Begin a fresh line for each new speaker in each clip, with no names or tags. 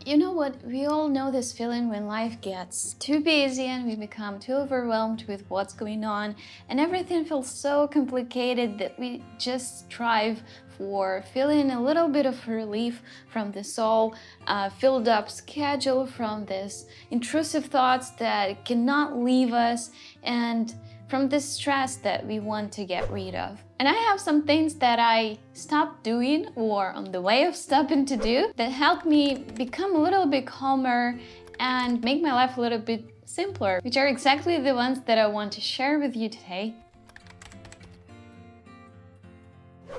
You know what? We all know this feeling when life gets too busy and we become too overwhelmed with what's going on, and everything feels so complicated that we just strive for feeling a little bit of relief from this all filled up schedule, from this intrusive thoughts that cannot leave us, and from this stress that we want to get rid of. And I have some things that I stopped doing or on the way of stopping to do that helped me become a little bit calmer and make my life a little bit simpler, which are exactly the ones that I want to share with you today.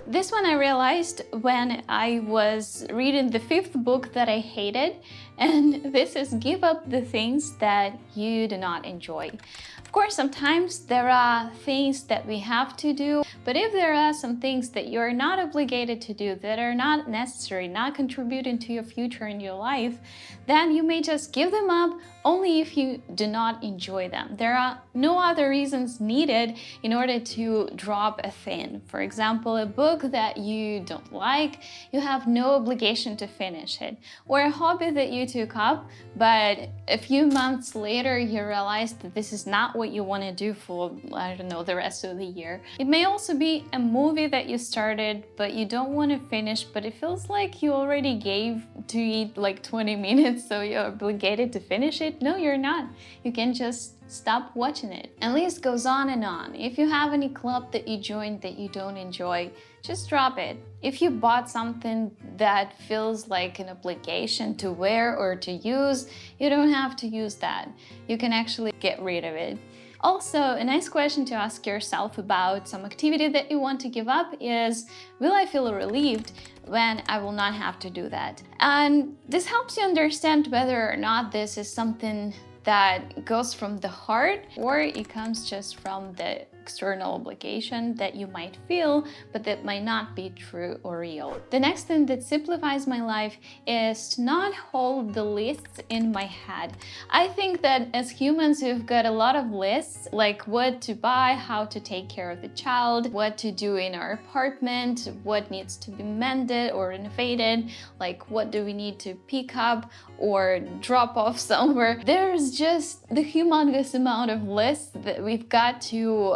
This one I realized when I was reading the 5th book that I hated, and this is give up the things that you do not enjoy. Of course, sometimes there are things that we have to do, but if there are some things that you're not obligated to do, that are not necessary, not contributing to your future in your life, then you may just give them up only if you do not enjoy them. There are no other reasons needed in order to drop a thing. For example, a book that you don't like, you have no obligation to finish it. Or a hobby that you took up, but a few months later you realize that this is not what you want to do for, I don't know, the rest of the year. It may also be a movie that you started, but you don't want to finish, but it feels like you already gave to it like 20 minutes, so you're obligated to finish it. No, you're not. You can just stop watching it. And list goes on and on. If you have any club that you joined that you don't enjoy, just drop it. If you bought something that feels like an obligation to wear or to use, you don't have to use that. You can actually get rid of it. Also, a nice question to ask yourself about some activity that you want to give up is, will I feel relieved when I will not have to do that? And this helps you understand whether or not this is something that goes from the heart or it comes just from the external obligation that you might feel, but that might not be true or real. The next thing that simplifies my life is to not hold the lists in my head. I think that as humans, we've got a lot of lists, like what to buy, how to take care of the child, what to do in our apartment, what needs to be mended or renovated, like what do we need to pick up or drop off somewhere. There's just the humongous amount of lists that we've got to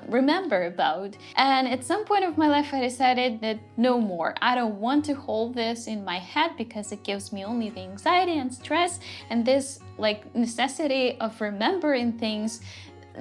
remember about. And at some point of my life, I decided that no more. I don't want to hold this in my head because it gives me only the anxiety and stress, and this like necessity of remembering things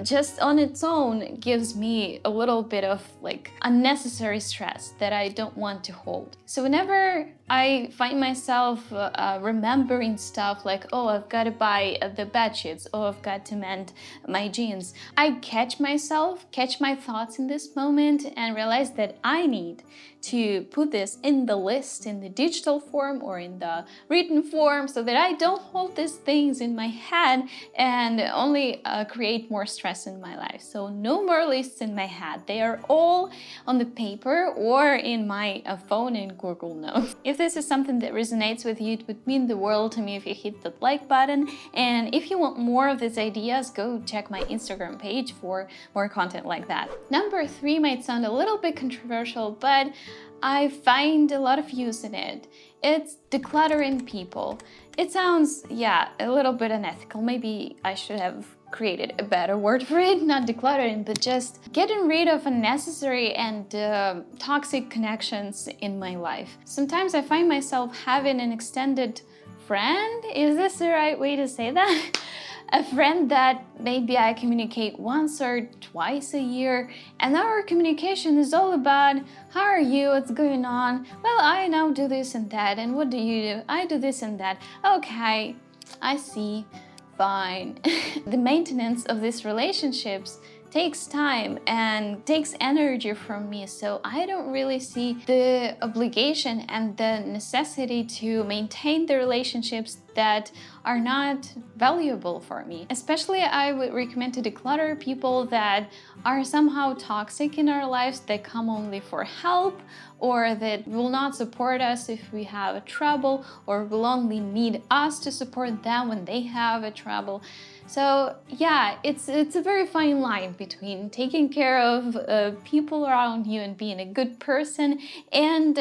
just on its own gives me a little bit of like unnecessary stress that I don't want to hold. So whenever I find myself remembering stuff like, oh, I've got to buy the bed sheets, oh, I've got to mend my jeans, I catch myself, catch my thoughts in this moment and realize that I need to put this in the list in the digital form or in the written form so that I don't hold these things in my head and only create more stress in my life. So no more lists in my head. They are all on the paper or in my phone in Google Notes. If this is something that resonates with you, it would mean the world to me if you hit that like button. And if you want more of these ideas, go check my Instagram page for more content like that. Number 3 might sound a little bit controversial, but I find a lot of use in it. It's decluttering people. It sounds, yeah, a little bit unethical. Maybe I should have created a better word for it, not decluttering, but just getting rid of unnecessary and toxic connections in my life. Sometimes I find myself having an extended friend. Is this the right way to say that? A friend that maybe I communicate once or twice a year, and our communication is all about how are you, what's going on, well, I now do this and that, and what do you do? I do this and that. Okay, I see, fine. The maintenance of these relationships takes time and takes energy from me, so I don't really see the obligation and the necessity to maintain the relationships that are not valuable for me. Especially I would recommend to declutter people that are somehow toxic in our lives, that come only for help, or that will not support us if we have a trouble, or will only need us to support them when they have a trouble. So yeah, it's a very fine line between taking care of people around you and being a good person, and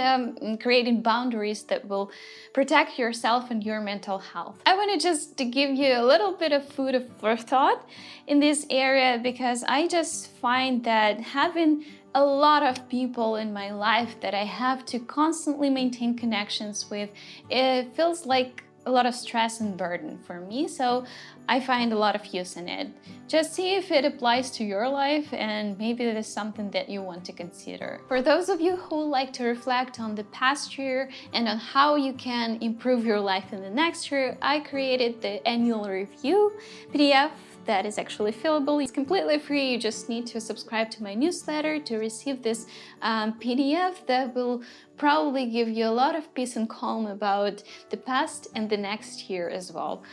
creating boundaries that will protect yourself and your mental health. I want to just give you a little bit of food for thought in this area, because I just find that having a lot of people in my life that I have to constantly maintain connections with, it feels like a lot of stress and burden for me. So I find a lot of use in it. Just see if it applies to your life, and maybe it is something that you want to consider. For those of you who like to reflect on the past year and on how you can improve your life in the next year, I created the annual review PDF that is actually fillable. It's completely free. You just need to subscribe to my newsletter to receive this PDF that will probably give you a lot of peace and calm about the past and the next year as well.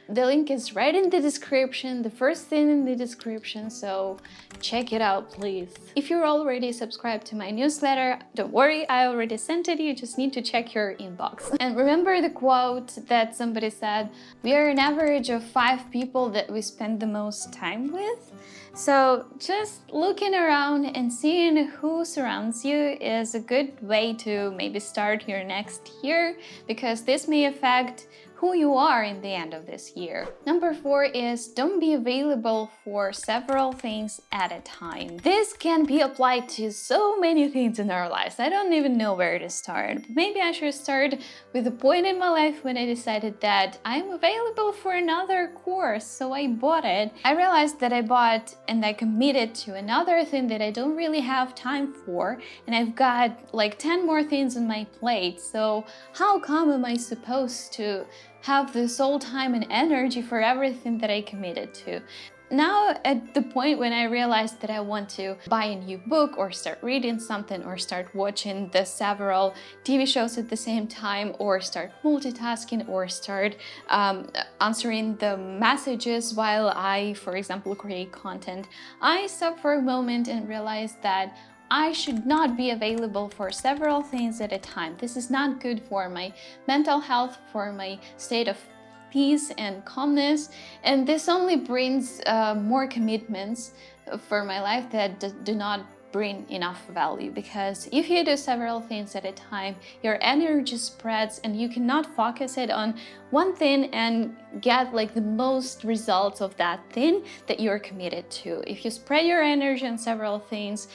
The link is right in the description, the first thing in the description, so check it out, please. If you're already subscribed to my newsletter, don't worry, I already sent it, you just need to check your inbox. And remember the quote that somebody said, we are an average of 5 people that we spend the most time with. So just looking around and seeing who surrounds you is a good way to maybe start your next year, because this may affect who you are in the end of this year. Number 4 is don't be available for several things at a time. This can be applied to so many things in our lives. I don't even know where to start. Maybe I should start with a point in my life when I decided that I'm available for another course, so I bought it. I realized that I bought and I committed to another thing that I don't really have time for, and I've got like 10 more things on my plate. So how come am I supposed to have this whole time and energy for everything that I committed to? Now, at the point when I realized that I want to buy a new book, or start reading something, or start watching the several TV shows at the same time, or start multitasking, or start answering the messages while I, for example, create content, I stopped for a moment and realized that I should not be available for several things at a time. This is not good for my mental health, for my state of peace and calmness, and this only brings more commitments for my life that do not bring enough value. Because if you do several things at a time, your energy spreads and you cannot focus it on one thing and get like the most results of that thing that you're committed to. If you spread your energy on several things,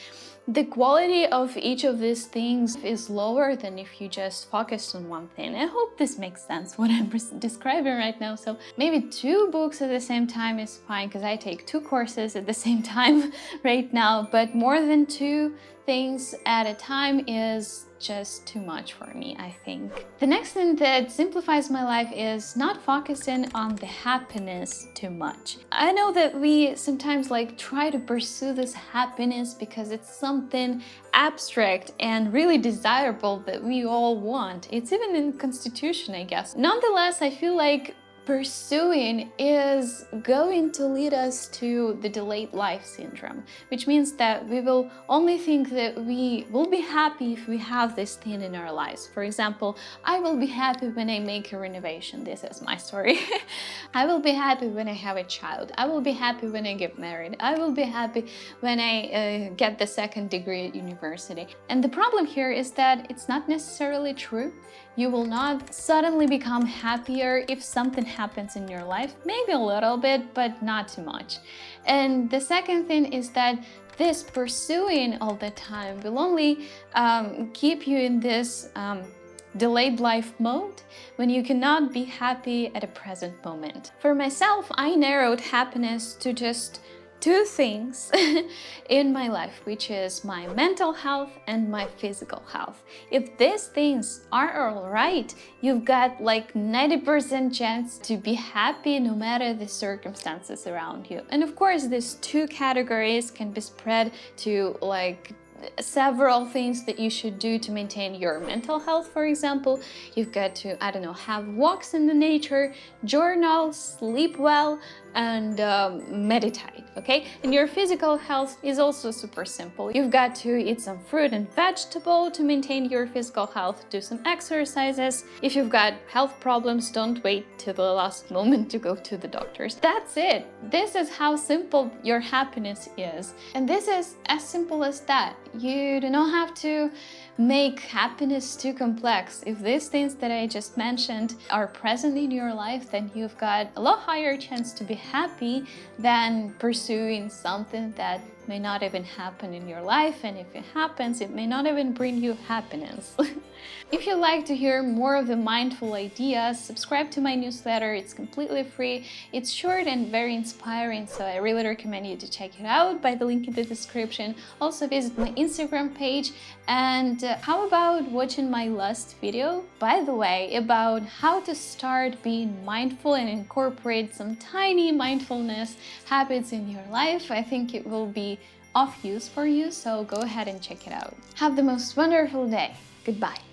the quality of each of these things is lower than if you just focus on one thing. I hope this makes sense what I'm describing right now. So maybe 2 books at the same time is fine, because I take 2 courses at the same time right now, but more than 2 things at a time is just too much for me, I think. The next thing that simplifies my life is not focusing on the happiness too much. I know that we sometimes like try to pursue this happiness because it's something abstract and really desirable that we all want. It's even in the Constitution, I guess. Nonetheless, I feel like pursuing is going to lead us to the delayed life syndrome, which means that we will only think that we will be happy if we have this thing in our lives. For example, I will be happy when I make a renovation. This is my story. I will be happy when I have a child. I will be happy when I get married. I will be happy when I get the 2nd degree at university. And the problem here is that it's not necessarily true. You will not suddenly become happier if something happens in your life, maybe a little bit, but not too much. And the second thing is that this pursuing all the time will only keep you in this delayed life mode when you cannot be happy at a present moment. For myself, I narrowed happiness to just 2 things in my life, which is my mental health and my physical health. If these things are all right, you've got like 90% chance to be happy no matter the circumstances around you. And of course, these 2 categories can be spread to like several things that you should do to maintain your mental health. For example, you've got to, I don't know, have walks in the nature, journal, sleep well, and meditate, okay? And your physical health is also super simple. You've got to eat some fruit and vegetable to maintain your physical health, do some exercises. If you've got health problems, don't wait till the last moment to go to the doctors. That's it. This is how simple your happiness is. And this is as simple as that. You do not have to make happiness too complex. If these things that I just mentioned are present in your life, then you've got a lot higher chance to be happy than pursuing something that may not even happen in your life, and if it happens, it may not even bring you happiness. If you'd like to hear more of the mindful ideas, subscribe to my newsletter. It's completely free. It's short and very inspiring, so I really recommend you to check it out by the link in the description. Also visit my Instagram page. And how about watching my last video, by the way, about how to start being mindful and incorporate some tiny mindfulness habits in your life. I think it will be of use for you, so go ahead and check it out. Have the most wonderful day. Goodbye.